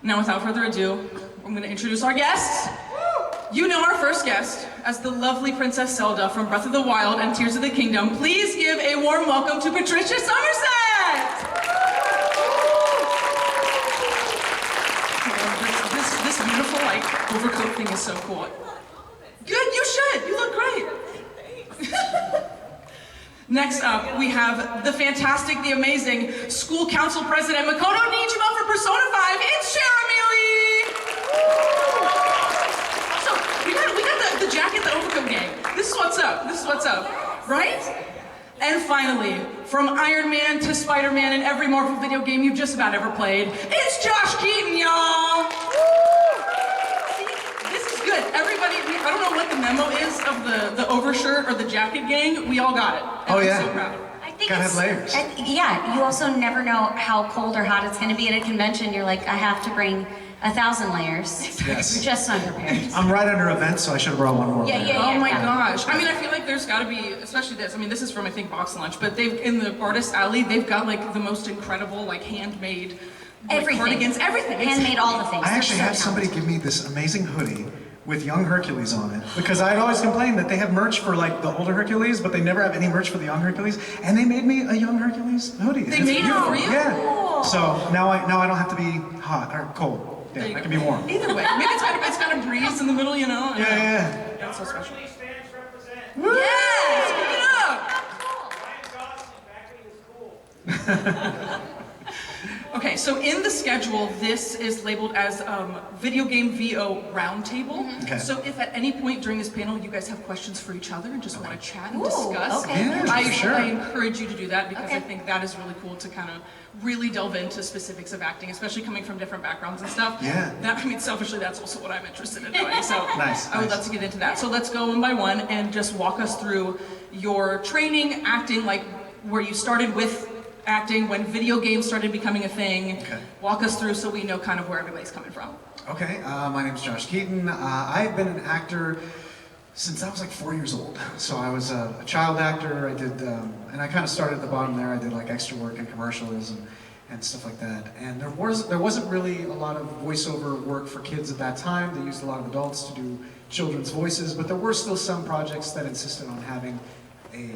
Now, without further ado, I'm going to introduce our guests. You know our first guest as the lovely Princess Zelda from Breath of the Wild and Tears of the Kingdom. Please give a warm welcome to Patricia Summersett! This beautiful, like, overcoat thing is so cool. Good, you should! You look great! Next up, we have the fantastic, the amazing School Council President Makoto Niijima for Persona 5. It's Cherami Leigh! So, we got the jacket, the overcoat gang. This is what's up. This is what's up. Right? And finally, from Iron Man to Spider-Man and every Marvel video game you've just about ever played, it's Josh Keaton, y'all! See, this is good. Everybody, I don't know what the memo is of the overshirt or the jacket gang. We all got it. And oh, yeah. I'm so proud. I think gotta have layers. Yeah, you also never know how cold or hot it's going to be at a convention. You're like, I have to bring 1,000 layers. Yes. You're just unprepared. I'm right under a vent, so I should have brought one more. Yeah. Oh my gosh. I mean, I feel like there's got to be, especially this. I mean, this is from, I think, Box Lunch, but they've, in the Artist Alley, they've got like the most incredible, like handmade cardigans, everything. Handmade all the things. I actually had somebody give me this amazing hoodie with young Hercules on it, because I'd always complained that they have merch for like the older Hercules, but they never have any merch for the young Hercules, and they made me a young Hercules hoodie. They made it for you? Yeah. Cool. So now I don't have to be hot or cold. Yeah, I can be warm. Either way, maybe it's got a breeze in the middle, you know? Yeah. That's so special. Fans represent. Woo! Yes! Keep it up! Ryan Gosling back in his school. Okay, so in the schedule, this is labeled as Video Game VO Roundtable. Okay. So if at any point during this panel you guys have questions for each other and just want to chat and discuss, okay. Yeah, for sure. I encourage you to do that because I Okay. think that is really cool to kind of really delve into specifics of acting, especially coming from different backgrounds and stuff. Yeah. That, I mean, selfishly, that's also what I'm interested in doing. So Nice, I would nice. love to get into that. So let's go one by one and just walk us through your training, acting, like where you started with acting, when video games started becoming a thing. Okay. Walk us through so we know kind of where everybody's coming from. Okay, my name's Josh Keaton. I've been an actor since I was like 4 years old. So I was a child actor. I did, and I kind of started at the bottom there. I did like extra work in commercials and stuff like that. And there wasn't really a lot of voiceover work for kids at that time. They used a lot of adults to do children's voices, but there were still some projects that insisted on having a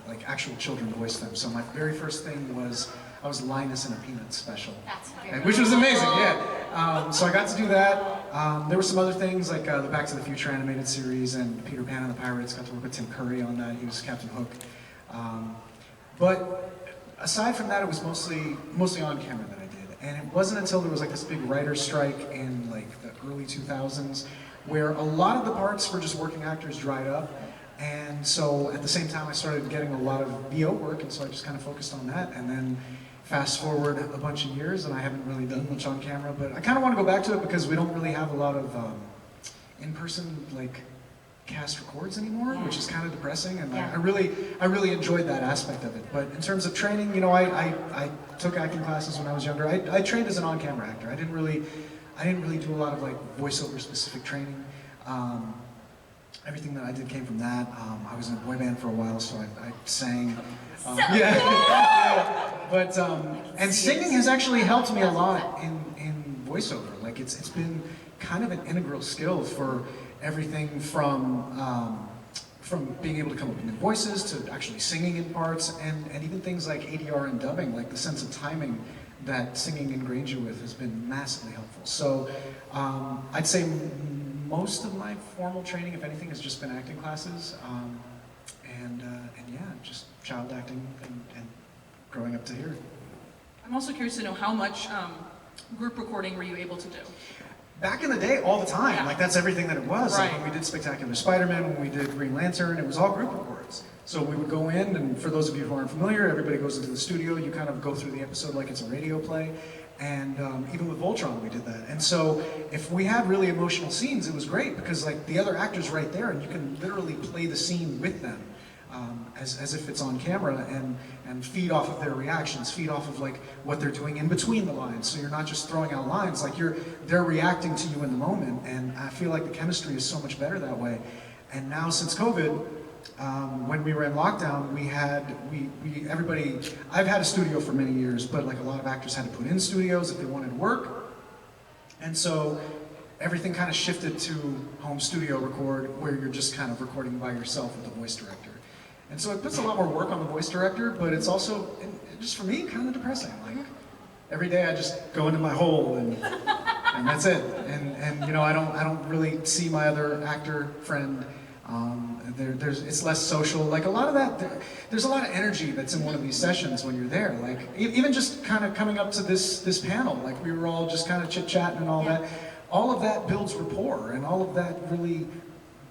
like actual children voice them. So my very first thing was I was Linus in a Peanuts special, That's very which was amazing. Yeah. So I got to do that. There were some other things like the Back to the Future animated series and Peter Pan and the Pirates. Got to work with Tim Curry on that. He was Captain Hook. But aside from that, it was mostly on camera that I did. And it wasn't until there was like this big writer's strike in like the early 2000s where a lot of the parts for just working actors dried up. And so at the same time I started getting a lot of VO work, and so I just kind of focused on that. And then fast forward a bunch of years and I haven't really done much on camera, but I kind of want to go back to it because we don't really have a lot of in-person like cast records anymore, which is kind of depressing, and I really enjoyed that aspect of it. But in terms of training, you know, I took acting classes when I was younger. I trained as an on-camera actor. I didn't really do a lot of like voiceover specific training. Everything that I did came from that. I was in a boy band for a while, so I sang. Yeah. But and singing has actually helped me a lot in voiceover. Like it's been kind of an integral skill for everything from being able to come up with new voices to actually singing in parts, and even things like ADR and dubbing, like the sense of timing that singing ingrains you with has been massively helpful. So I'd say most of my formal training, if anything, has just been acting classes, and yeah, just child acting and growing up to here. I'm also curious to know how much group recording were you able to do? Back in the day, all the time. Yeah. Like that's everything that it was. Right. Like when we did Spectacular Spider-Man, when we did Green Lantern, it was all group records. So we would go in, and for those of you who aren't familiar, everybody goes into the studio, you kind of go through the episode like it's a radio play. And even with Voltron, we did that. And so if we had really emotional scenes, it was great because like the other actor's right there, and you can literally play the scene with them as if it's on camera, and feed off of their reactions, feed off of like what they're doing in between the lines. So you're not just throwing out lines, like they're reacting to you in the moment. And I feel like the chemistry is so much better that way. And now since COVID, when we were in lockdown, everybody, I've had a studio for many years, but like a lot of actors had to put in studios if they wanted to work. And so everything kind of shifted to home studio record, where you're just kind of recording by yourself with a voice director. And so it puts a lot more work on the voice director, but it's also, just for me, kind of depressing. Like, every day I just go into my hole and that's it. And you know, I don't really see my other actor friend. It's less social. Like a lot of that, there's a lot of energy that's in one of these sessions when you're there. Like even just kind of coming up to this panel, like we were all just kind of chit-chatting and all that. All of that builds rapport, and all of that really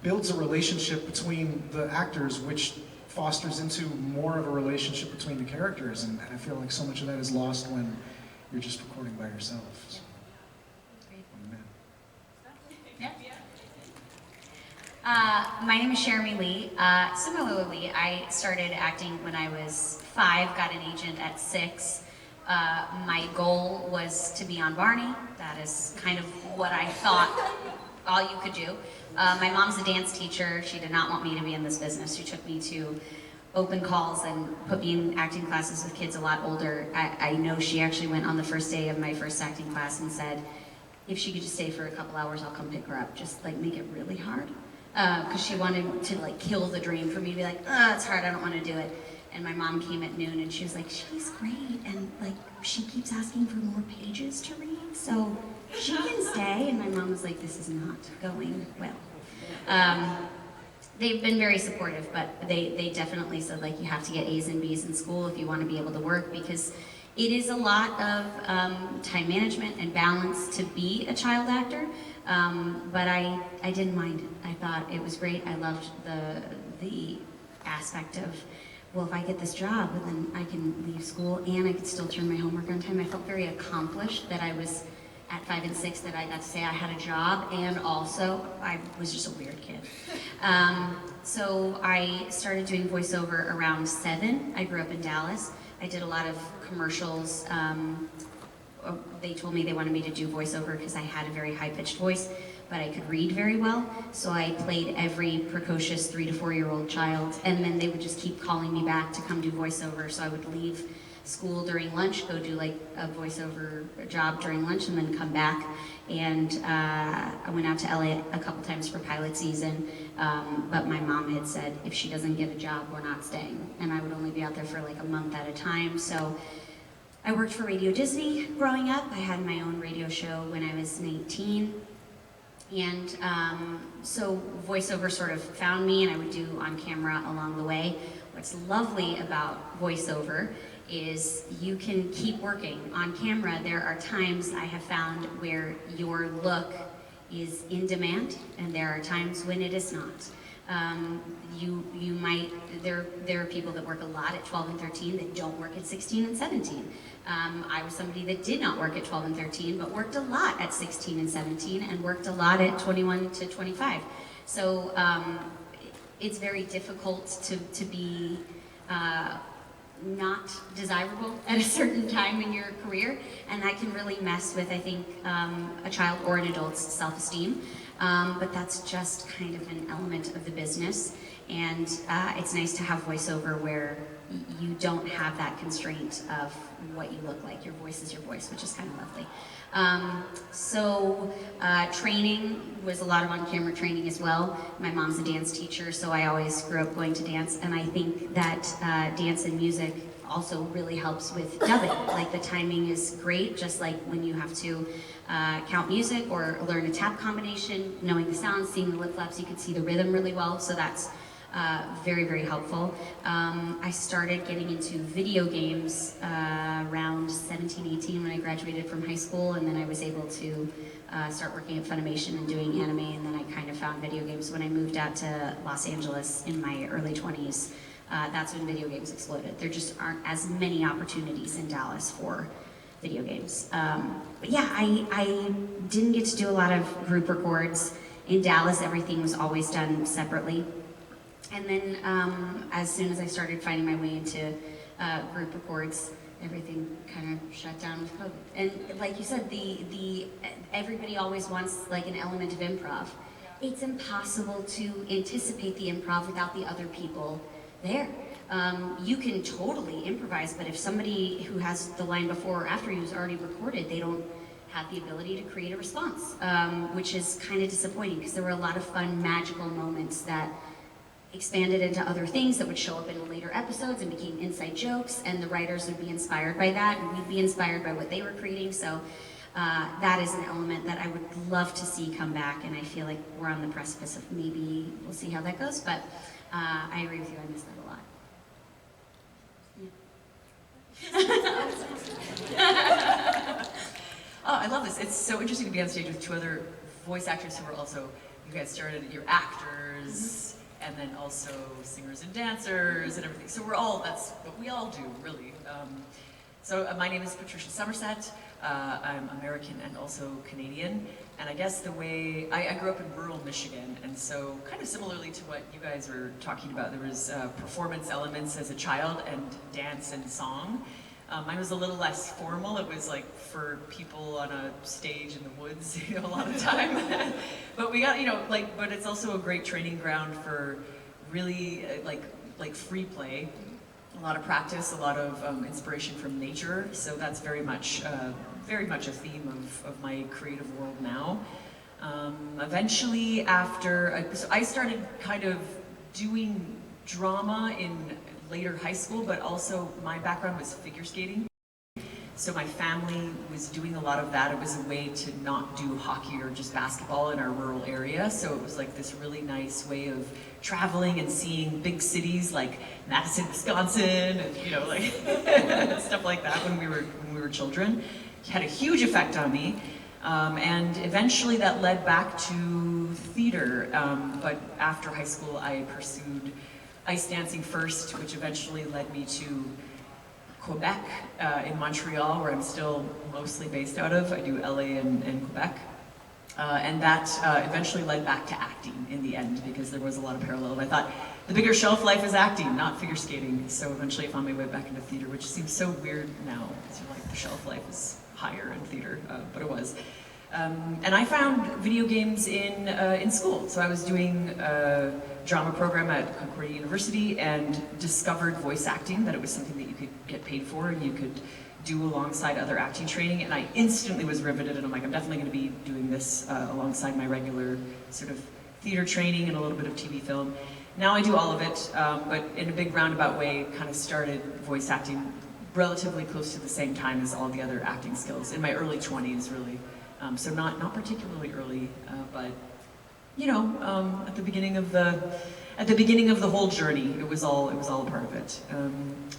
builds a relationship between the actors, which fosters into more of a relationship between the characters. And I feel like so much of that is lost when you're just recording by yourself. So. My name is Cherami Leigh. Similarly, I started acting when I was 5, got an agent at 6. My goal was to be on Barney. That is kind of what I thought all you could do. My mom's a dance teacher. She did not want me to be in this business. She took me to open calls and put me in acting classes with kids a lot older. I know she actually went on the first day of my first acting class and said, if she could just stay for a couple hours, I'll come pick her up. Just like make it really hard. Because she wanted to like kill the dream for me to be like, it's hard, I don't want to do it. And my mom came at noon and she was like, she's great, and like she keeps asking for more pages to read, so she can stay. And my mom was like, this is not going well. They've been very supportive, but they definitely said like you have to get A's and B's in school if you want to be able to work, because it is a lot of time management and balance to be a child actor. But I didn't mind it. I thought it was great. I loved the aspect of, well, if I get this job, then I can leave school and I could still turn my homework on time. I felt very accomplished that I was at 5 and 6, that I got to say I had a job, and also I was just a weird kid. So I started doing voiceover around 7. I grew up in Dallas. I did a lot of commercials. They told me they wanted me to do voiceover because I had a very high-pitched voice, but I could read very well. So I played every precocious 3 to 4-year-old child, and then they would just keep calling me back to come do voiceover. So I would leave school during lunch, go do like a voiceover job during lunch, and then come back. And I went out to LA a couple times for pilot season, but my mom had said, if she doesn't get a job, we're not staying. And I would only be out there for like a month at a time. So I worked for Radio Disney growing up. I had my own radio show when I was 19. And so voiceover sort of found me, and I would do on camera along the way. What's lovely about voiceover is you can keep working. On camera, there are times I have found where your look is in demand, and there are times when it is not. You might, there are people that work a lot at 12 and 13 that don't work at 16 and 17. I was somebody that did not work at 12 and 13, but worked a lot at 16 and 17, and worked a lot at 21 to 25. So it's very difficult to be not desirable at a certain time in your career, and that can really mess with, I think, a child or an adult's self-esteem. But that's just kind of an element of the business, and it's nice to have voiceover where you don't have that constraint of what you look like. Your voice is your voice, which is kind of lovely. Training was a lot of on-camera training as well. My mom's a dance teacher, so I always grew up going to dance, and I think that dance and music also really helps with dubbing. Like the timing is great, just like when you have to count music or learn a tap combination, knowing the sounds, seeing the lip flaps, you can see the rhythm really well, so that's very, very helpful. I started getting into video games around 17, 18 when I graduated from high school, and then I was able to start working at Funimation and doing anime, and then I kind of found video games when I moved out to Los Angeles in my early 20s. That's when video games exploded. There just aren't as many opportunities in Dallas for video games. But yeah, I didn't get to do a lot of group records. In Dallas, everything was always done separately. And then as soon as I started finding my way into group records, everything kind of shut down with COVID. And like you said, everybody always wants like an element of improv. It's impossible to anticipate the improv without the other people there. You can totally improvise, but if somebody who has the line before or after you is already recorded, they don't had the ability to create a response, which is kind of disappointing because there were a lot of fun, magical moments that expanded into other things that would show up in later episodes and became inside jokes, and the writers would be inspired by that, and we'd be inspired by what they were creating. So that is an element that I would love to see come back, and I feel like we're on the precipice of maybe we'll see how that goes, but I agree with you, I miss that a lot. Oh, I love this. It's so interesting to be on stage with two other voice actors who are also, you guys started, you're actors, and then also singers and dancers and everything. So we're all, that's what we all do, really. My name is Patricia Summersett. I'm American and also Canadian. And I guess the way, I grew up in rural Michigan, and so kind of similarly to what you guys were talking about, there was performance elements as a child and dance and song. Mine was a little less formal. It was like for people on a stage in the woods, a lot of the time. But we got, but it's also a great training ground for really like free play. A lot of practice, a lot of inspiration from nature. So that's very much a theme of my creative world now. Eventually, after I started kind of doing drama in later high school, but also my background was figure skating. So my family was doing a lot of that. It was a way to not do hockey or just basketball in our rural area. So it was like this really nice way of traveling and seeing big cities like Madison, Wisconsin, and like stuff like that when we were children. It had a huge effect on me. And eventually that led back to theater. But after high school, I pursued ice dancing first, which eventually led me to Quebec in Montreal, where I'm still mostly based out of. I do LA and Quebec. And that eventually led back to acting in the end, because there was a lot of parallel. I thought the bigger shelf life is acting, not figure skating. So eventually I found my way back into theater, which seems so weird now. It's like the shelf life is higher in theater, but it was. And I found video games in school. So I was doing a drama program at Concordia University and discovered voice acting, that it was something that you could get paid for and you could do alongside other acting training. And I instantly was riveted, and I'm like, I'm definitely going to be doing this alongside my regular sort of theater training and a little bit of TV film. Now I do all of it, but in a big roundabout way, kind of started voice acting relatively close to the same time as all the other acting skills, in my early 20s, really. So not particularly early, but at the beginning of the whole journey, it was all a part of it.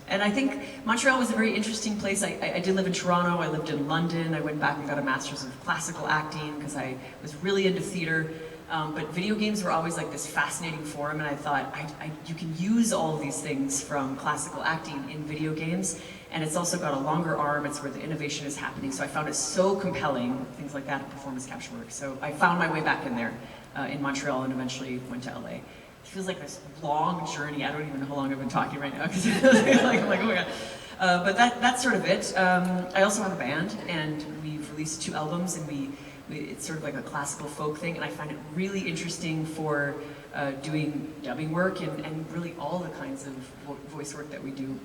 And I think Montreal was a very interesting place. I did live in Toronto. I lived in London. I went back and got a master's of classical acting because I was really into theater. But video games were always like this fascinating forum, and I thought you can use all of these things from classical acting in video games, and it's also got a longer arm. It's where the innovation is happening. So I found it so compelling, things like that, performance capture work. So I found my way back in there in Montreal, and eventually went to LA. It feels like this long journey. I don't even know how long I've been talking right now, because I'm like, oh my god. But that's sort of it. I also have a band, and we've released 2 albums, and it's sort of like a classical folk thing, and I find it really interesting for doing dubbing work and really all the kinds of voice work that we do.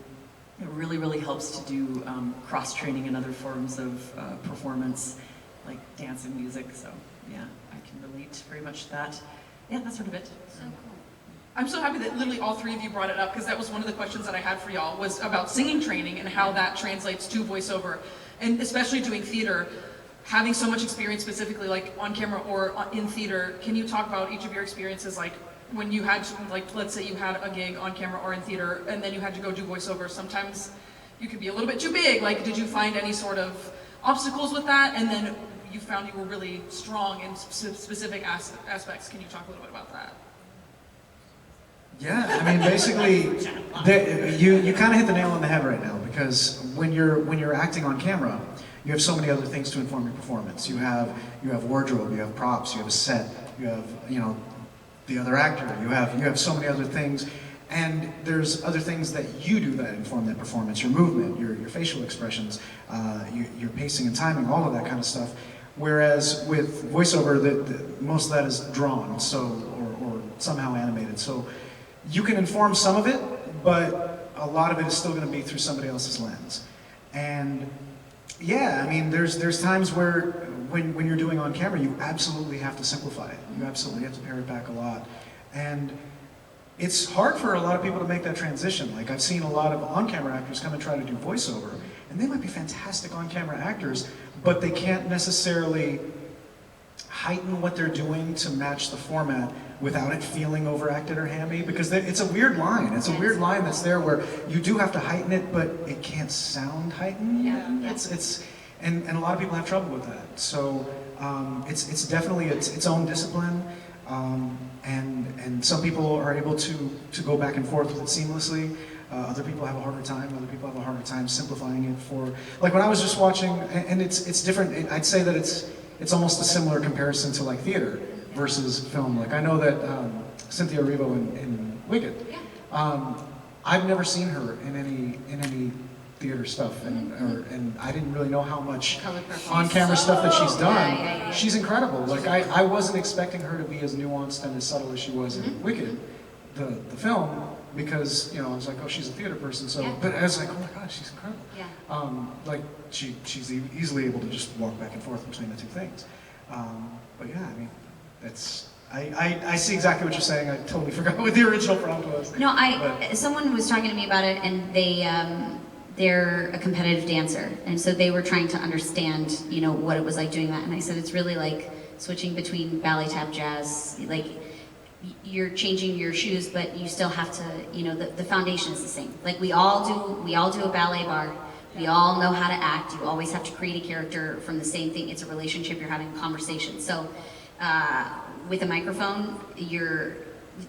It really, really helps to do cross-training and other forms of performance, like dance and music, so yeah, I can relate very much to that. Yeah, that's sort of it. So cool. I'm so happy that literally all 3 of you brought it up, because that was one of the questions that I had for y'all, was about singing training and how that translates to voiceover, and especially doing theater. Having so much experience specifically like on camera or in theater, can you talk about each of your experiences, like when you had to, like, let's say you had a gig on camera or in theater and then you had to go do voiceover? Sometimes you could be a little bit too big. Like, did you find any sort of obstacles with that? And then you found you were really strong in specific aspects. Can you talk a little bit about that? Yeah, I mean, basically, you kind of hit the nail on the head right now, because when you're acting on camera, you have so many other things to inform your performance. You have wardrobe, you have props, you have a set, you have the other actor. You have so many other things, and there's other things that you do that inform that performance. Your movement, your facial expressions, your pacing and timing, all of that kind of stuff. Whereas with voiceover, most of that is drawn, or somehow animated. So you can inform some of it, but a lot of it is still going to be through somebody else's lens. And Yeah, I mean, there's times where when you're doing on camera, you absolutely have to simplify it. You absolutely have to pare it back a lot. And it's hard for a lot of people to make that transition. Like, I've seen a lot of on-camera actors come and try to do voiceover, and they might be fantastic on-camera actors, but they can't necessarily heighten what they're doing to match the format without it feeling overacted or hammy, because it's a weird line. It's a weird line that's there where you do have to heighten it, but it can't sound heightened. Yeah. And a lot of people have trouble with that. So it's definitely its own discipline, and some people are able to go back and forth with it seamlessly. Other people have a harder time. Other people have a harder time simplifying it for, like when I was just watching, and it's different. I'd say that it's almost a similar comparison to like theater versus film. Like I know that Cynthia Erivo in Wicked, I've never seen her in any theater stuff, and I didn't really know how much on-camera stuff that she's done. Yeah. She's incredible. Like I wasn't expecting her to be as nuanced and as subtle as she was in Wicked, the film, because I was like, oh, she's a theater person. So, but I was like, oh my God, she's incredible. Yeah. Like she's easily able to just walk back and forth between the two things. But yeah, I mean, I see exactly what you're saying. I totally forgot what the original prompt was. No, someone was talking to me about it, and they're a competitive dancer, and so they were trying to understand, what it was like doing that. And I said, it's really like switching between ballet, tap, jazz. Like you're changing your shoes, but you still have to, the foundation is the same. Like we all do a ballet bar. We all know how to act. You always have to create a character from the same thing. It's a relationship. You're having a conversation. So with a microphone,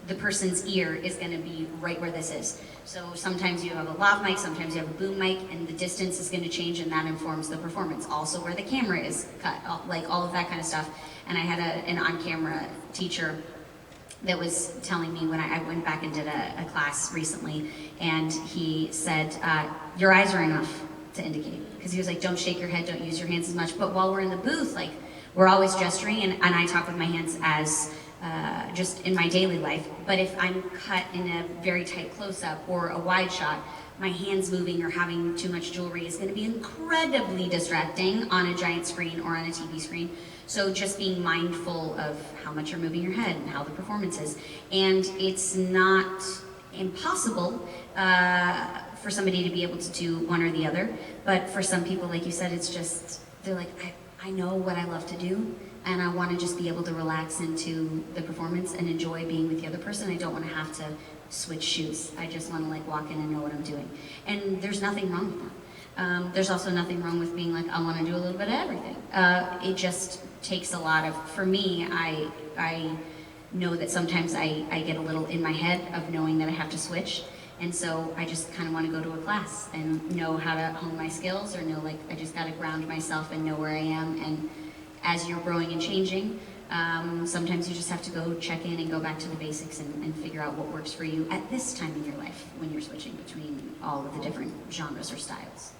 the person's ear is going to be right where this is. So sometimes you have a lav mic, sometimes you have a boom mic, and the distance is going to change, and that informs the performance. Also where the camera is cut, like all of that kind of stuff. And I had an on-camera teacher that was telling me when I went back and did a class recently, and he said, your eyes are enough to indicate. Because he was like, don't shake your head, don't use your hands as much. But while we're in the booth, like, we're always gesturing, and I talk with my hands as just in my daily life. But if I'm cut in a very tight close-up or a wide shot, my hands moving or having too much jewelry is going to be incredibly distracting on a giant screen or on a TV screen. So just being mindful of how much you're moving your head and how the performance is. And it's not impossible for somebody to be able to do one or the other. But for some people, like you said, it's just, they're like, I know what I love to do, and I want to just be able to relax into the performance and enjoy being with the other person. I don't want to have to switch shoes. I just want to like walk in and know what I'm doing. And there's nothing wrong with that. There's also nothing wrong with being like, I want to do a little bit of everything. It just takes a lot of, for me, I know that sometimes I get a little in my head of knowing that I have to switch. And so I just kind of want to go to a class and know how to hone my skills, or know like I just got to ground myself and know where I am. And as you're growing and changing, sometimes you just have to go check in and go back to the basics and figure out what works for you at this time in your life when you're switching between all of the different genres or styles.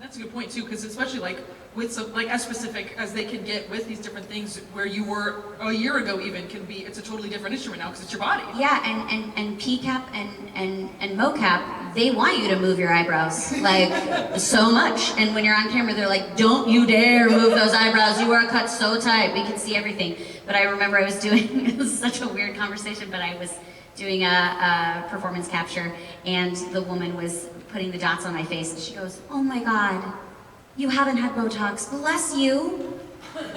That's a good point too, because especially like with some, like as specific as they can get with these different things, where you were a year ago even can be, it's a totally different instrument now because it's your body. Yeah, and PCAP and mocap, they want you to move your eyebrows like so much. And when you're on camera, they're like, don't you dare move those eyebrows. You are cut so tight, we can see everything. But I remember I was doing, it was such a weird conversation, but I was doing a performance capture, and the woman was putting the dots on my face, and she goes, oh my God, you haven't had Botox, bless you.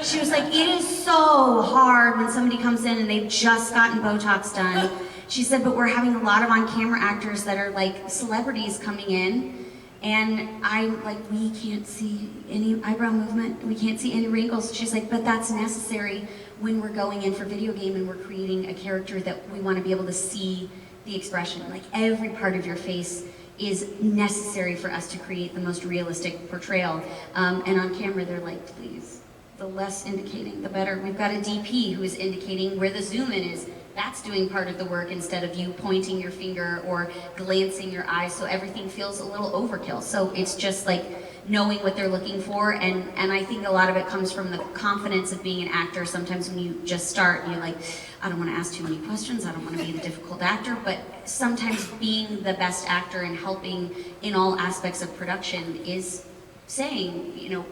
She was like, it is so hard when somebody comes in and they've just gotten Botox done. She said, but we're having a lot of on-camera actors that are like celebrities coming in, and I'm like, we can't see any eyebrow movement, we can't see any wrinkles. She's like, but that's necessary when we're going in for video game and we're creating a character that we want to be able to see the expression. Like every part of your face is necessary for us to create the most realistic portrayal. And on camera, they're like, please, the less indicating, the better. We've got a DP who is indicating where the zoom in is. That's doing part of the work instead of you pointing your finger or glancing your eyes, so everything feels a little overkill. So it's just like knowing what they're looking for, and I think a lot of it comes from the confidence of being an actor. Sometimes when you just start and you're like, I don't want to ask too many questions, I don't want to be the difficult actor, but sometimes being the best actor and helping in all aspects of production is saying, you know,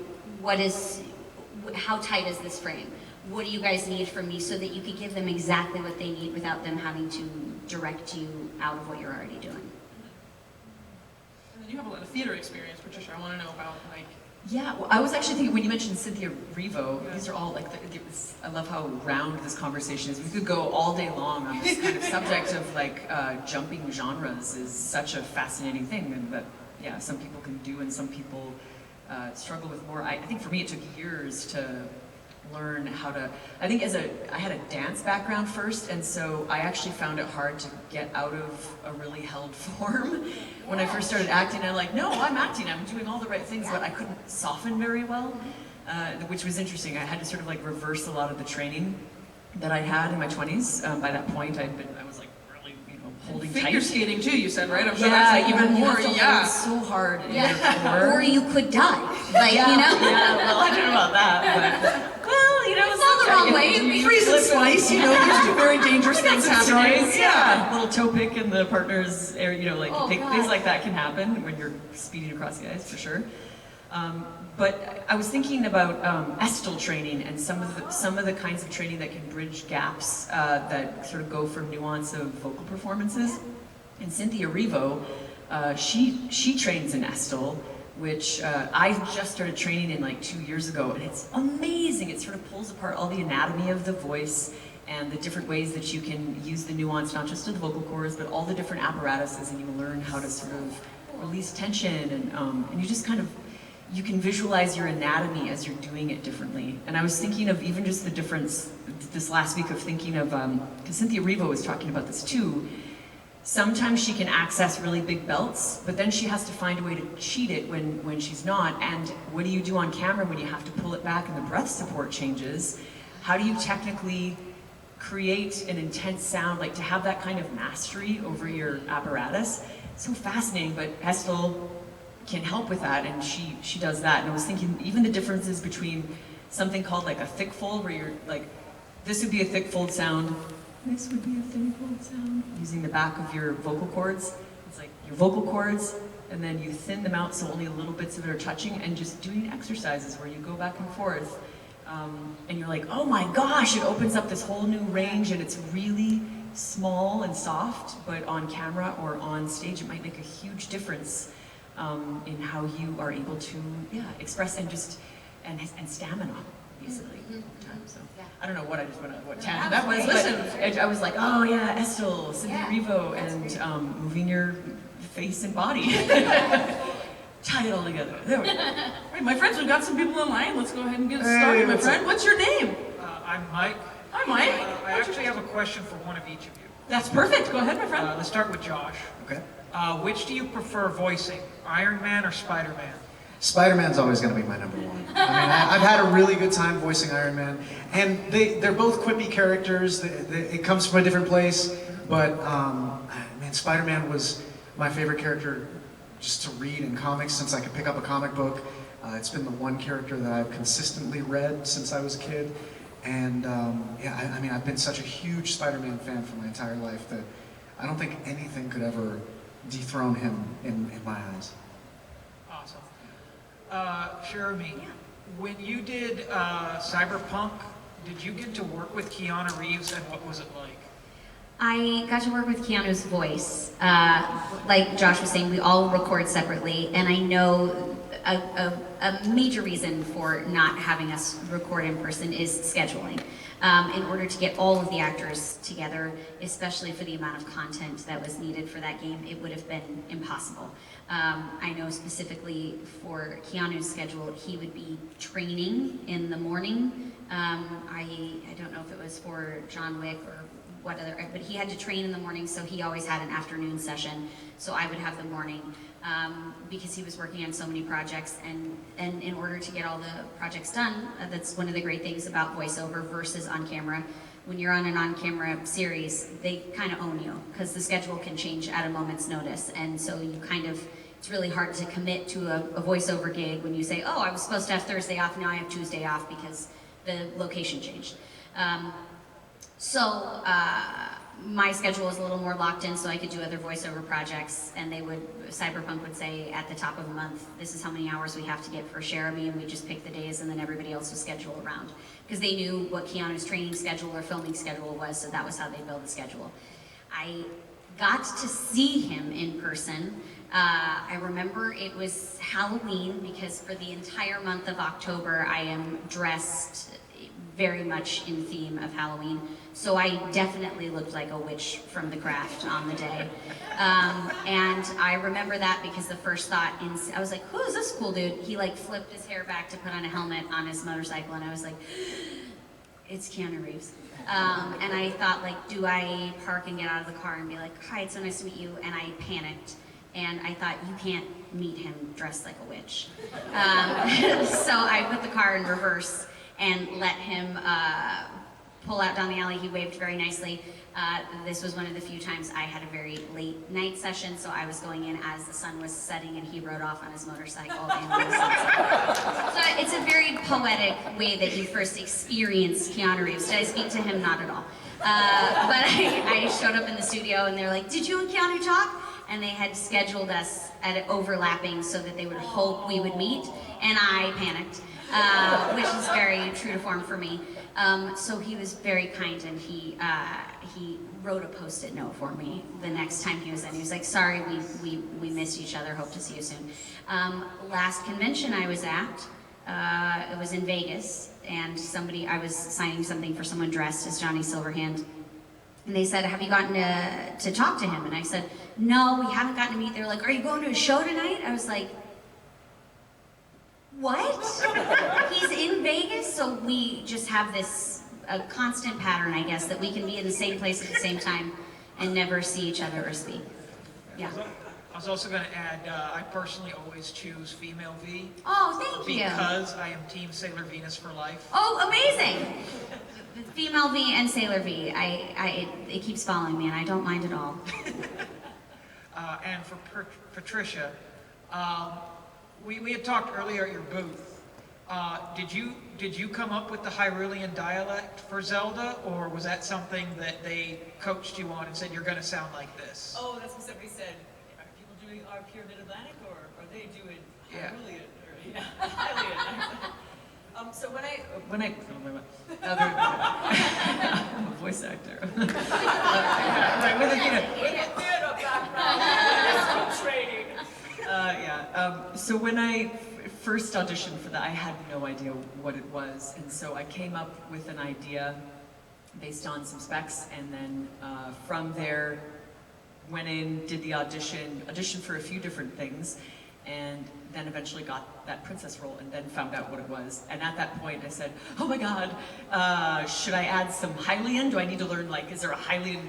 how tight is this frame? What do you guys need from me, so that you could give them exactly what they need without them having to direct you out of what you're already doing. And then you have a lot of theater experience, Patricia. I want to know about, like... Yeah, well, I was actually thinking, when you mentioned Cynthia Revo, these are all like, I love how round this conversation is. We could go all day long on this kind of subject of like jumping genres is such a fascinating thing, and that, yeah, some people can do and some people struggle with more. I think for me it took years to learn how to, I think I had a dance background first, and so I actually found it hard to get out of a really held form. When I first started acting, I'm like, no, I'm acting, I'm doing all the right things, but I couldn't soften very well, which was interesting. I had to sort of like reverse a lot of the training that I had in my 20s. By that point, I was like really, you know, holding tight. Figure skating too, you said, right? I'm sure Yeah, that's like even more, you yeah. so hard in Yeah. your core. Or you could die, like, Yeah, you know? yeah, well, I don't know about that, but, well, you know, It's all the wrong way. You Freeze and slice, you know, there's two very dangerous things happening. stories, yeah. Little toe pick in the partner's area, you know, like Oh, things like that can happen when you're speeding across the ice, for sure. But I was thinking about Estel training and some of the kinds of training that can bridge gaps that sort of go from nuance of vocal performances. And Cynthia Revo, she trains in Estel, which I just started training in like 2 years ago, and it's amazing. It sort of pulls apart all the anatomy of the voice and the different ways that you can use the nuance, not just of the vocal cords, but all the different apparatuses, and you learn how to sort of release tension, and you just kind of, you can visualize your anatomy as you're doing it differently. And I was thinking of even just the difference this last week of thinking of, because Cynthia Revo was talking about this too, sometimes she can access really big belts, but then she has to find a way to cheat it when she's not. And what do you do on camera when you have to pull it back and the breath support changes? How do you technically create an intense sound, like to have that kind of mastery over your apparatus? So fascinating, but Estel can help with that, and she does that. And I was thinking even the differences between something called like a thick fold, where you're like, this would be a thick fold sound, this would be a thin fold sound, using the back of your vocal cords. It's like your vocal cords, and then you thin them out so only little bits of it are touching, and just doing exercises where you go back and forth. And you're like, oh my gosh, it opens up this whole new range, and it's really small and soft, but on camera or on stage it might make a huge difference in how you are able to express and stamina, basically. So I don't know what I just went on, what tangent that was. But I was like, oh yeah, Estel, Cynthia Revo, and moving your face and body. Tie it all together. There we go. Right, my friends, we've got some people in line. Let's go ahead and get started, my friend. What's your name? I'm Mike. Hi, Mike. I actually have a question for one of each of you. That's perfect. Go ahead, my friend. Let's start with Josh. Okay. Which do you prefer voicing, Iron Man or Spider-Man? Spider-Man's always going to be my number one. I mean, I've had a really good time voicing Iron Man, and they're both quippy characters. It comes from a different place, but man, Spider-Man was my favorite character just to read in comics since I could pick up a comic book. It's been the one character that I've consistently read since I was a kid, and I mean, I've been such a huge Spider-Man fan for my entire life that I don't think anything could ever dethrone him in my eyes. Awesome. Cherami, when you did Cyberpunk, did you get to work with Keanu Reeves, and what was it like? I got to work with Keanu's voice. Like Josh was saying, we all record separately, and I know a major reason for not having us record in person is scheduling. In order to get all of the actors together, especially for the amount of content that was needed for that game, it would have been impossible. I know specifically for Keanu's schedule, he would be training in the morning. I don't know if it was for John Wick or what other, but he had to train in the morning, so he always had an afternoon session. So I would have the morning because he was working on so many projects, and in order to get all the projects done, that's one of the great things about voiceover versus on camera. When you're on an on-camera series, they kind of own you because the schedule can change at a moment's notice, and so you kind of, it's really hard to commit to a voiceover gig when you say, oh, I was supposed to have Thursday off, now I have Tuesday off because the location changed. So my schedule was a little more locked in, so I could do other voiceover projects, and Cyberpunk would say at the top of the month, this is how many hours we have to get for Cherami, and we just pick the days, and then everybody else would schedule around. Because they knew what Keanu's training schedule or filming schedule was, so that was how they built the schedule. I got to see him in person. I remember it was Halloween, because for the entire month of October, I am dressed very much in theme of Halloween. So I definitely looked like a witch from The Craft on the day. And I remember that because the first thought, I was like, who is this cool dude? He like flipped his hair back to put on a helmet on his motorcycle, and I was like, it's Keanu Reeves. And I thought, like, do I park and get out of the car and be like, hi, it's so nice to meet you, and I panicked. And I thought, you can't meet him dressed like a witch. So I put the car in reverse and let him pull out down the alley. He waved very nicely. This was one of the few times I had a very late night session, so I was going in as the sun was setting, and he rode off on his motorcycle. So it's a very poetic way that you first experience Keanu Reeves. Did I speak to him? Not at all. But I showed up in the studio, and they're like, did you and Keanu talk? And they had scheduled us at overlapping so that they would hope we would meet, and I panicked, which is very true to form for me. So he was very kind, and he wrote a Post-it note for me the next time he was in. He was like, sorry, we missed each other, hope to see you soon. Last convention I was at, it was in Vegas, and I was signing something for someone dressed as Johnny Silverhand. And they said, have you gotten to talk to him? And I said, no, we haven't gotten to meet. They were like, are you going to a show tonight? I was like, what? He's in Vegas, so we just have a constant pattern, I guess, that we can be in the same place at the same time and never see each other or speak. Yeah. I was also going to add, I personally always choose female V. Oh, thank you. Because I am Team Sailor Venus for life. Oh, amazing. Female V and Sailor V. It keeps following me, and I don't mind at all. And for Patricia, we had talked earlier at your booth. Did you come up with the Hyrulean dialect for Zelda, or was that something that they coached you on and said you're going to sound like this? Oh, that's what somebody said. Are people doing our pure Mid-Atlantic, or are they doing Hyrulean? Yeah. Hyrulean. So when I I'm a voice actor. Right, with a theater background, training. So when I first auditioned for that, I had no idea what it was, and so I came up with an idea based on some specs, and then from there went in, did the auditioned for a few different things, and then eventually got that princess role, and then found out what it was. And at that point I said, oh my god, should I add some Hylian? Do I need to learn, like, is there a Hylian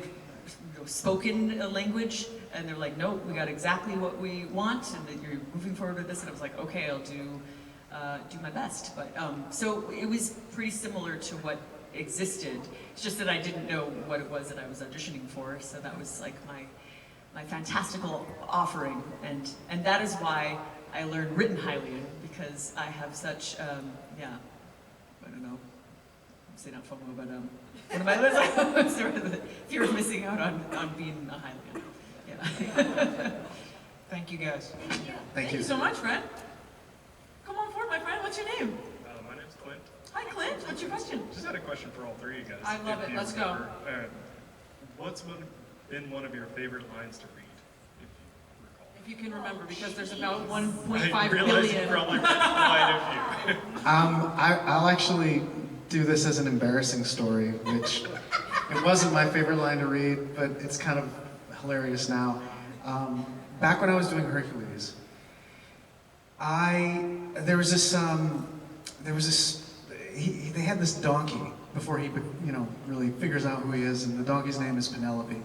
spoken language? And they're like, no, we got exactly what we want, and that you're moving forward with this. And I was like, okay, I'll do my best. But so it was pretty similar to what existed. It's just that I didn't know what it was that I was auditioning for, so that was like my fantastical offering, and that is why I learned written Hylian, because I have such, I don't know, say not FOMO, but one of my lists, sort of the fear of missing out on being a Hylian. Yeah. Thank you, guys. Thank you so much, friend. Come on forward, my friend. What's your name? My name's Clint. Hi, Clint. What's your question? Just had a question for all three of you guys. I love if it. you Let's go. remember. What's been one of your favorite lines to read, if you recall? If you can remember, because there's about 1.5 I realize billion. you probably read quite a few. I'll actually do this as an embarrassing story, which it wasn't my favorite line to read, but it's kind of hilarious now. Back when I was doing Hercules, there was this they had this donkey before he, really figures out who he is, and the donkey's name is Penelope.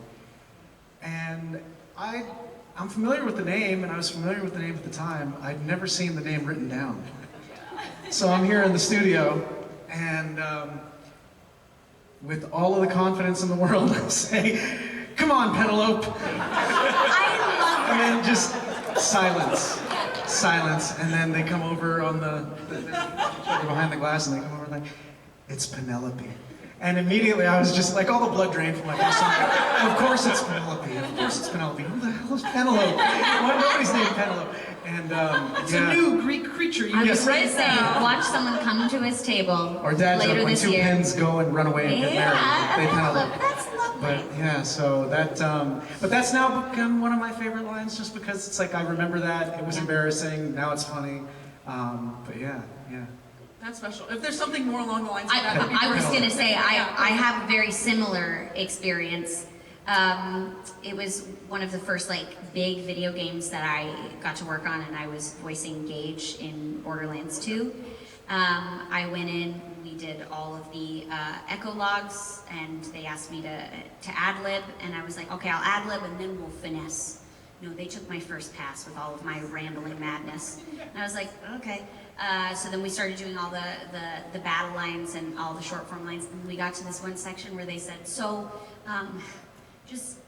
And I'm familiar with the name, and I was familiar with the name at the time. I'd never seen the name written down. So I'm here in the studio, and with all of the confidence in the world, I say, come on, Penelope. And then just silence, and then they come over on they're behind the glass, and they come over like, it's Penelope. And immediately I was just like, all the blood drained from my face. Of course it's Penelope. Of course it's Penelope. Who the hell is Penelope? Nobody's named Penelope. And It's a new Greek creature. I was Yes. going to say, watch someone come to his table Or dad later joke when this two year. pens go and run away and get married. Yeah, They Penelope. that's lovely. But yeah, so that, but that's now become one of my favorite lines just because it's like I remember that, it was embarrassing, now it's funny. But yeah. That's special. If there's something more along the lines of that, that'd be I was great. going to say, I have a very similar experience. It was one of the first big video games that I got to work on, and I was voicing Gaige in Borderlands 2. I went in, we did all of the echo logs, and they asked me to ad-lib, and I was like, okay, I'll ad-lib and then we'll finesse. No, they took my first pass with all of my rambling madness. And I was like, okay. So then we started doing all the battle lines and all the short form lines, and we got to this one section where they said, so just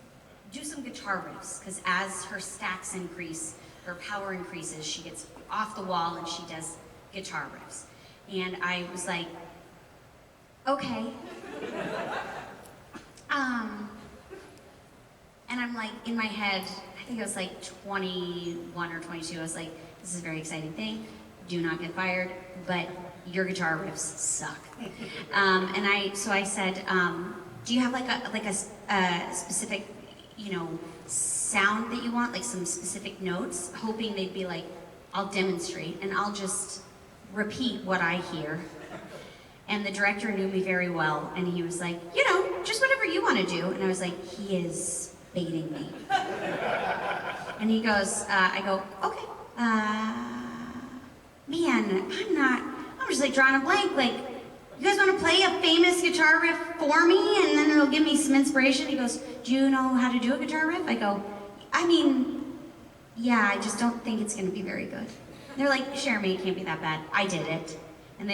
do some guitar riffs, because as her stacks increase, her power increases, she gets off the wall and she does guitar riffs. And I was like, okay. And I'm like, in my head, I think I was like 21 or 22, I was like, this is a very exciting thing. Do not get fired, but your guitar riffs suck. So I said, do you have like a specific, sound that you want, like some specific notes? Hoping they'd be like, I'll demonstrate and I'll just repeat what I hear. And the director knew me very well, and he was like, just whatever you want to do. And I was like, he is baiting me. And he goes, I go, okay. Man, I'm just like drawing a blank. Like, you guys want to play a famous guitar riff for me and then it'll give me some inspiration? He goes, do you know how to do a guitar riff? I go, yeah, I just don't think it's going to be very good. They're like, Cherami, it can't be that bad. I did it. And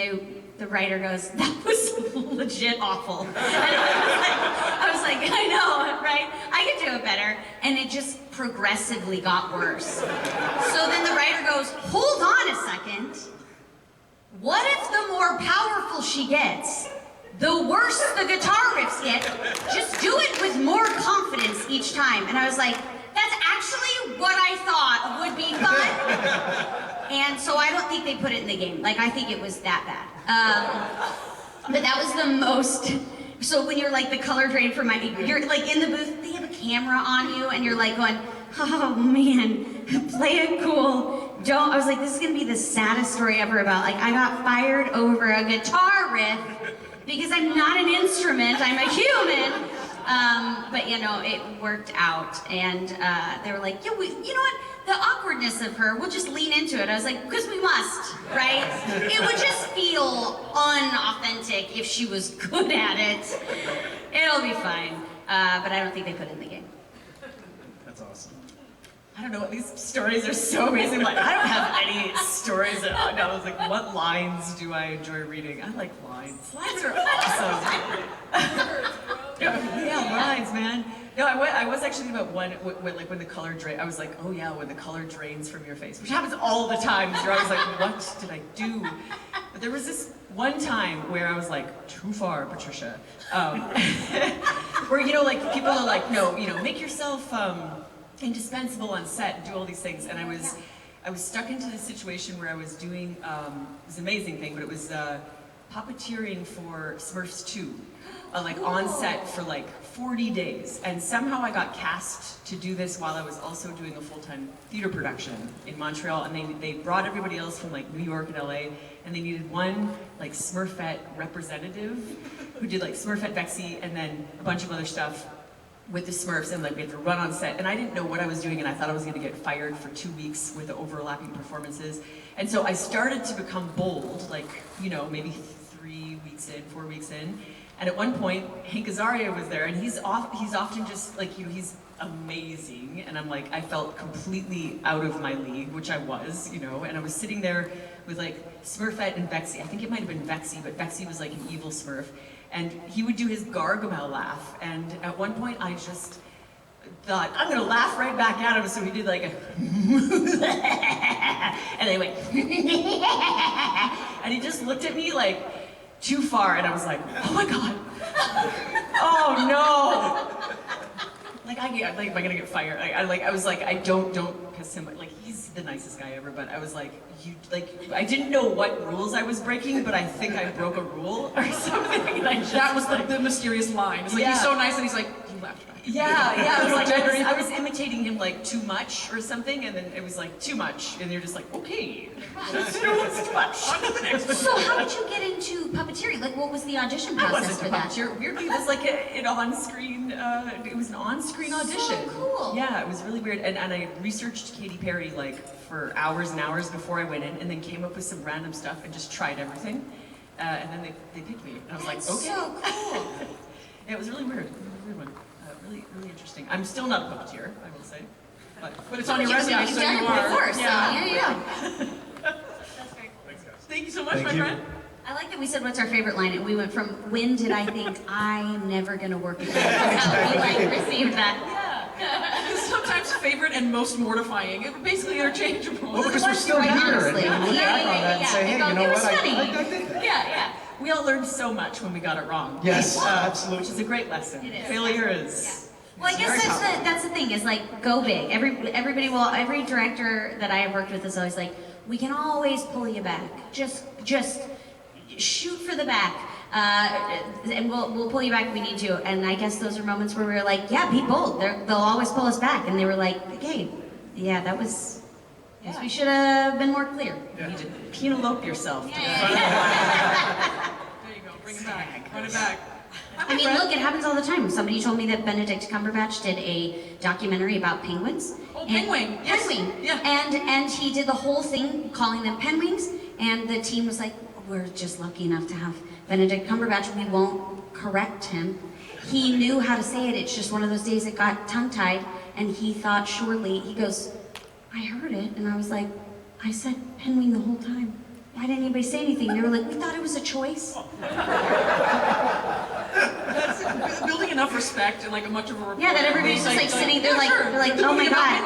the writer goes, that was legit awful. And I was like, I know, right? I could do it better. And it just progressively got worse. So then the writer goes, hold on a second. What if the more powerful she gets, the worse the guitar riffs get? Just do it with more confidence each time. And I was like, that's actually what I thought would be fun. And so I don't think they put it in the game. I think it was that bad. But that was the most, so when you're the color drain for you're in the booth, they have a camera on you, and you're going, oh man, play it cool. I was like, this is gonna be the saddest story ever about, I got fired over a guitar riff because I'm not an instrument, I'm a human. But it worked out, and they were like, yeah, you know what? The awkwardness of her, we'll just lean into it. I was like, because we must, right? It would just feel unauthentic if she was good at it. It'll be fine. But I don't think they put it in the game. That's awesome. I don't know, these stories are so amazing. I don't have any stories at all. I was like, what lines do I enjoy reading? I like lines. Lines are awesome. Yeah, lines, man. No, I was actually thinking about when the color drains. I was like, oh yeah, when the color drains from your face, which happens all the time. You're always like, what did I do? But there was this one time where I was like, too far, Patricia. Where people are like, no, make yourself indispensable on set and do all these things. And I was stuck into this situation where I was doing it was an amazing thing, but it was puppeteering for Smurfs 2. On set for 40 days, and somehow I got cast to do this while I was also doing a full-time theater production in Montreal, and they brought everybody else from New York and LA, and they needed one Smurfette representative who did Smurfette Bexy and then a bunch of other stuff with the Smurfs, and we had to run on set, and I didn't know what I was doing, and I thought I was going to get fired for 2 weeks with the overlapping performances, and so I started to become bold, maybe 3 weeks in, 4 weeks in. And at one point, Hank Azaria was there, and he's often just he's amazing, and I'm I felt completely out of my league, which I was, and I was sitting there with Smurfette and Bexy. I think it might have been Bexy, but Bexy was an evil Smurf, and he would do his Gargamel laugh, and at one point I just thought, I'm gonna laugh right back at him, so he did a and they went and he just looked at me too far, and I was like, oh my god, no! Like, am I gonna get fired? I was like, don't piss him. Like, he's the nicest guy ever, but I was like, I didn't know what rules I was breaking, but I think I broke a rule or something. And That was the mysterious line. It's like, he's so nice, and he's like, you left back. Yeah, I was like, I was imitating him like too much or something, and then it was like too much, and you're just like, okay, it's too much. On to the next one. So how did you get into puppeteering? Like, what was the audition process for that? Weirdly, it was like an on-screen. It was an on-screen audition. So cool. Yeah, it was really weird, and I researched Katy Perry like for hours and hours before I went in, and then came up with some random stuff and just tried everything, and then they picked me, and I was like, okay. So cool. Yeah, it was really weird. It was a weird one. Really interesting. I'm still not a puppeteer, I will say. But it's on your resume, You've so done you it are. before, so Yeah. That's very cool. Thanks, guys. Thank you so much, Thank my you. friend. I like that we said what's our favorite line, and we went from when did I think I'm never gonna work again? That's how we like received that. Because sometimes favorite and most mortifying, it basically interchangeable. Well, because we're still here, honestly. and we look back on that and say, hey, you know It was what, funny. I did that. Yeah. We all learned so much when we got it wrong. Yes, Which absolutely. is a great lesson. It is. Failure is. Well, I guess that's the thing is like go big. Every director that I have worked with is always like, we can always pull you back. Just shoot for the back, and we'll pull you back if we need to. And I guess those are moments where we were like, yeah, be bold. They'll always pull us back. And they were like, okay, yeah, that was. Guess we should have been more clear. You need to penelope yourself. There you go, bring it back, run it back. I mean, look, it happens all the time. Somebody told me that Benedict Cumberbatch did a documentary about penguins. Oh, Penguin, yes. Penguin. Yeah. And he did the whole thing calling them penguins, and the team was like, we're just lucky enough to have Benedict Cumberbatch. We won't correct him. He knew how to say it. It's just one of those days it got tongue-tied, and he thought surely, he goes, I heard it, and I was like, I said penguin the whole time. Why didn't anybody say anything? They were like, we thought it was a choice. That's building enough respect and like a much of a rapport. Yeah, that everybody's just like sitting there, like, they're like, oh my god,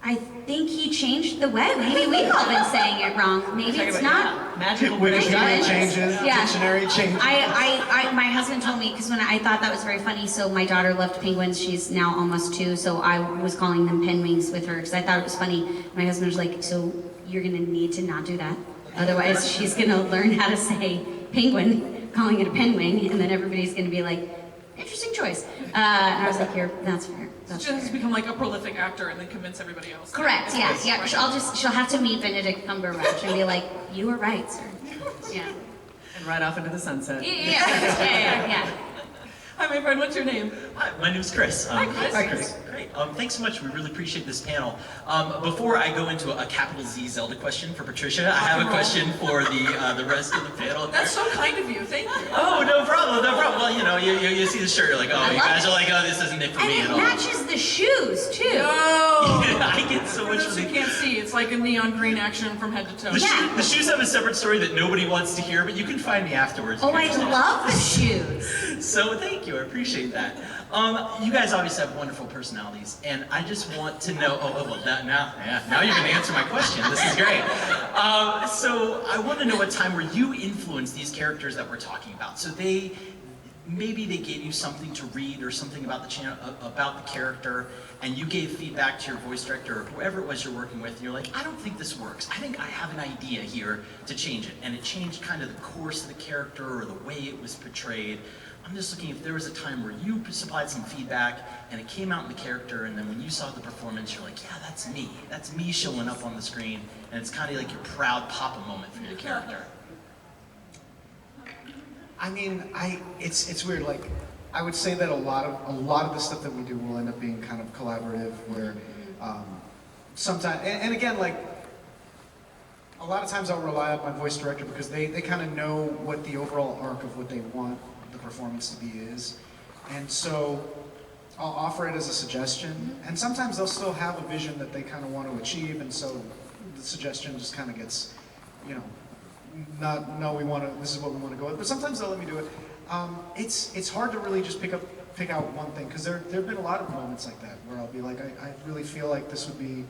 I think he changed the way. Maybe we've all been saying it wrong. Maybe it's not. Magical Wikipedia Penguins. changes, Yeah. dictionary changes. My husband told me, because when I thought that was very funny, so my daughter loved penguins, she's now almost 2, so I was calling them penwings with her, because I thought it was funny. My husband was like, so you're gonna need to not do that. Otherwise, she's gonna learn how to say penguin, calling it a penwing, and then everybody's gonna be like, interesting choice. And I was like, that's fair. That's She has to fair. become like a prolific actor and then convince everybody else. Correct, yeah. She'll have to meet Benedict Cumberbatch and be like, you were right, sir. Yeah. And right off into the sunset. Yeah. Hi, my friend, what's your name? Hi, my name's Chris. Hi, Chris. Hi, Chris. Great. Thanks so much. We really appreciate this panel. Before I go into a capital Z Zelda question for Patricia, I have a question for the rest of the panel. That's so kind of you, thank you. Oh, no problem, no problem. Well, you know, you see the shirt, you're like, oh, you guys are like, oh, this isn't it for And me it at all. matches the shoes, too. No! I get so For much those from who the... can't see, it's like a neon green action from head to toe. The shoes have a separate story that nobody wants to hear, but you can find me afterwards. Oh, I love the shoes. So thank you, I appreciate that. You guys obviously have wonderful personalities, and I just want to know. Now you're going to answer my question. This is great. So I want to know a time where you influenced these characters that we're talking about. So maybe they gave you something to read or something about the channel, about the character, and you gave feedback to your voice director or whoever it was you're working with, and you're like, I don't think this works. I think I have an idea here to change it, and it changed kind of the course of the character or the way it was portrayed. I'm just looking if there was a time where you supplied some feedback and it came out in the character, and then when you saw the performance, you're like, yeah, that's me. That's me showing up on the screen, and it's kind of like your proud papa moment for your character. I mean, it's weird. Like, I would say that a lot of the stuff that we do will end up being kind of collaborative, where sometimes, and again, like, a lot of times I'll rely on my voice director because they kind of know what the overall arc of what they want the performance to be is, and so I'll offer it as a suggestion, and sometimes they'll still have a vision that they kind of want to achieve, and so the suggestion just kind of gets, you know, this is what we want to go with, but sometimes they'll let me do it. It's hard to really just pick out one thing, because there have been a lot of moments like that where I'll be like, I really feel like this would be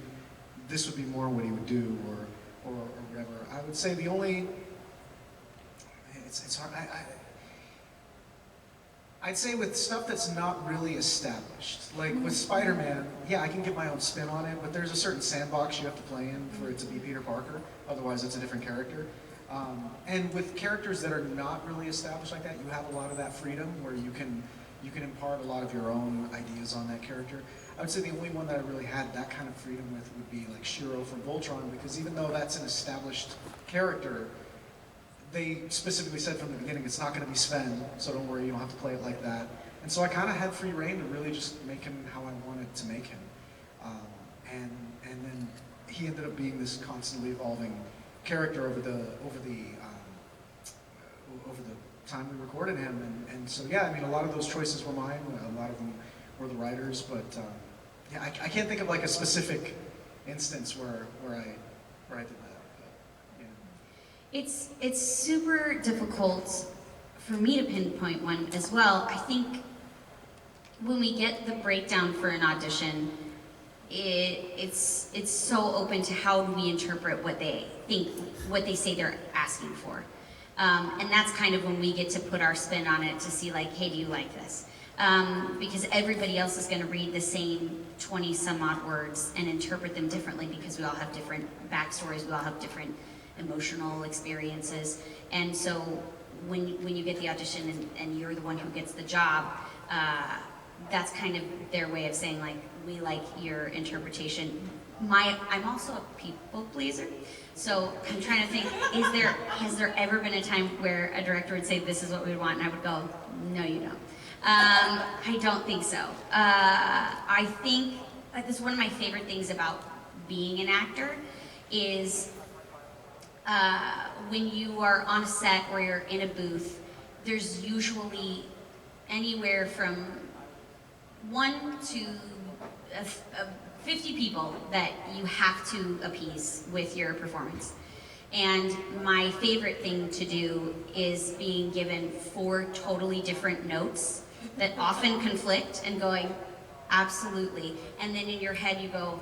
more what he would do, or whatever. I would say the only, it's hard, I'd say with stuff that's not really established, like with Spider-Man, yeah, I can get my own spin on it, but there's a certain sandbox you have to play in for it to be Peter Parker, otherwise it's a different character. And with characters that are not really established like that, you have a lot of that freedom where you can impart a lot of your own ideas on that character. I would say the only one that I really had that kind of freedom with would be like Shiro from Voltron, because even though that's an established character, they specifically said from the beginning it's not going to be Sven, so don't worry, you don't have to play it like that. And so I kind of had free reign to really just make him how I wanted to make him. And then he ended up being this constantly evolving character over the time we recorded him. And so yeah, I mean, a lot of those choices were mine, a lot of them were the writers, but yeah, I can't think of like a specific instance where I did that. It's super difficult for me to pinpoint one as well. I think when we get the breakdown for an audition, it's so open to how do we interpret what they think, what they say they're asking for. And that's kind of when we get to put our spin on it to see like, hey, do you like this? Because everybody else is going to read the same 20 some odd words and interpret them differently because we all have different backstories, we all have different emotional experiences. And so when you get the audition and you're the one who gets the job, that's kind of their way of saying like, we like your interpretation. I'm also a people pleaser, so I'm trying to think, has there ever been a time where a director would say, this is what we want, and I would go, no you don't. I don't think so. I think this is one of my favorite things about being an actor is when you are on a set or you're in a booth, there's usually anywhere from 1 to 50 people that you have to appease with your performance. And my favorite thing to do is being given 4 totally different notes that often conflict and going, absolutely. And then in your head you go,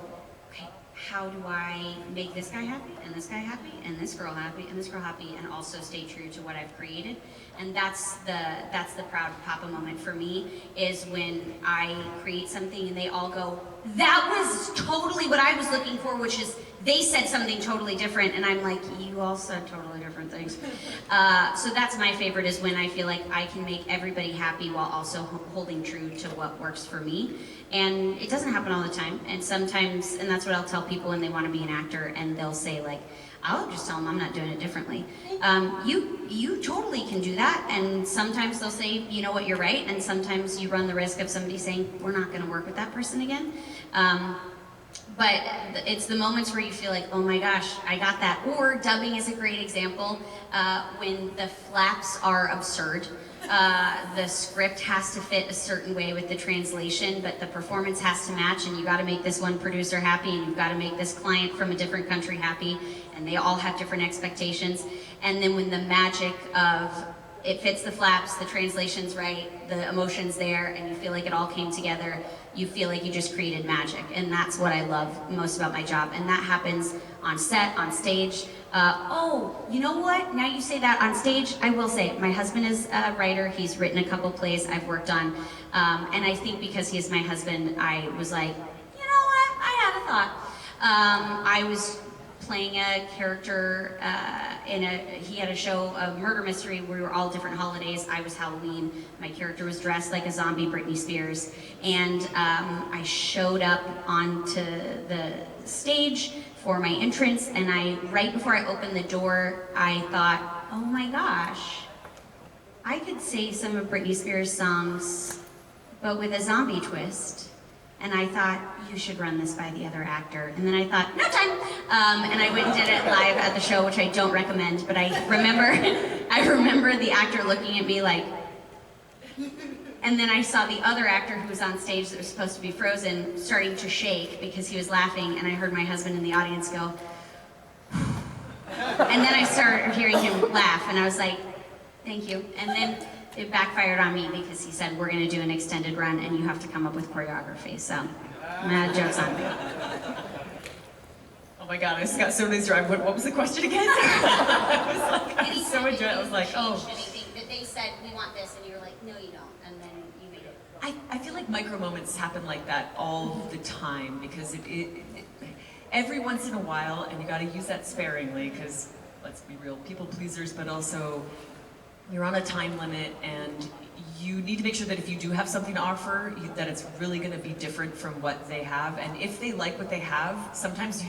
okay, how do I make this guy happy, and this guy happy, and this girl happy, and this girl happy, and also stay true to what I've created? And that's the proud papa moment for me, is when I create something and they all go, that was totally what I was looking for, which is they said something totally different, and I'm like, you all said totally different things. So that's my favorite, is when I feel like I can make everybody happy while also holding true to what works for me. And it doesn't happen all the time, and sometimes, and that's what I'll tell people when they want to be an actor, and they'll say like, I'll just tell them I'm not doing it differently. You totally can do that, and sometimes they'll say, you know what, you're right, and sometimes you run the risk of somebody saying, we're not going to work with that person again. But it's the moments where you feel like, oh my gosh, I got that. Or dubbing is a great example, when the flaps are absurd. The script has to fit a certain way with the translation, but the performance has to match, and you got to make this one producer happy, and you've got to make this client from a different country happy, and they all have different expectations. And then when the magic of it fits the flaps, the translation's right, the emotion's there, and you feel like it all came together, you feel like you just created magic. And that's what I love most about my job. And that happens on set, on stage. Oh, you know what? Now you say that, on stage, I will say, my husband is a writer. He's written a couple plays I've worked on. And I think because he is my husband, I was like, you know what? I had a thought. I was playing a character he had a show, a murder mystery, where we were all different holidays. I was Halloween. My character was dressed like a zombie Britney Spears. And I showed up onto the stage for my entrance, and right before I opened the door, I thought, oh my gosh, I could say some of Britney Spears' songs, but with a zombie twist. And I thought, you should run this by the other actor. And then I thought, no time! And I went and did it live at the show, which I don't recommend, but I remember the actor looking at me like, and then I saw the other actor who was on stage that was supposed to be frozen starting to shake because he was laughing, and I heard my husband in the audience go, and then I started hearing him laugh, and I was like, thank you. And then it backfired on me because he said, we're going to do an extended run and you have to come up with choreography. So, joke's on me. Oh my God, I just got so drive. What was the question again? I was so enjoyed. I was like, oh. Anything that they said said, we want this, and you were like, no, you don't, and then you made it. I feel like micro moments happen like that all the time because every once in a while, and you got to use that sparingly because let's be real, people pleasers, but also you're on a time limit and you need to make sure that if you do have something to offer, that it's really going to be different from what they have. And if they like what they have, sometimes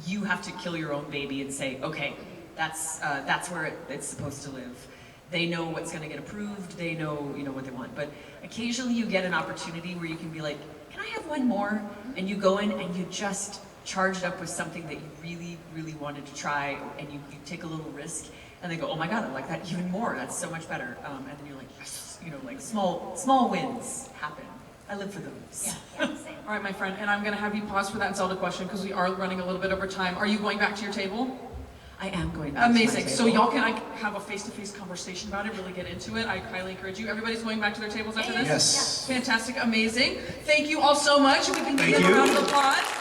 you have to kill your own baby and say, okay, that's where it's supposed to live. They know what's going to get approved. They know, what they want. But occasionally you get an opportunity where you can be like, can I have one more? And you go in and you just charge it up with something that you really, really wanted to try, and you take a little risk, and they go, oh my God, I like that even more. That's so much better. And then you're like, yes, like small wins happen. I live for those. Yeah, same. All right, my friend, and I'm going to have you pause for that Zelda question because we are running a little bit over time. Are you going back to your table? I am going back to my Amazing. So table. y'all can have a face-to-face conversation about it, really get into it. I highly encourage you. Everybody's going back to their tables after this? Yes. Fantastic, amazing. Thank you all so much. We can give Thank them a you. round of applause.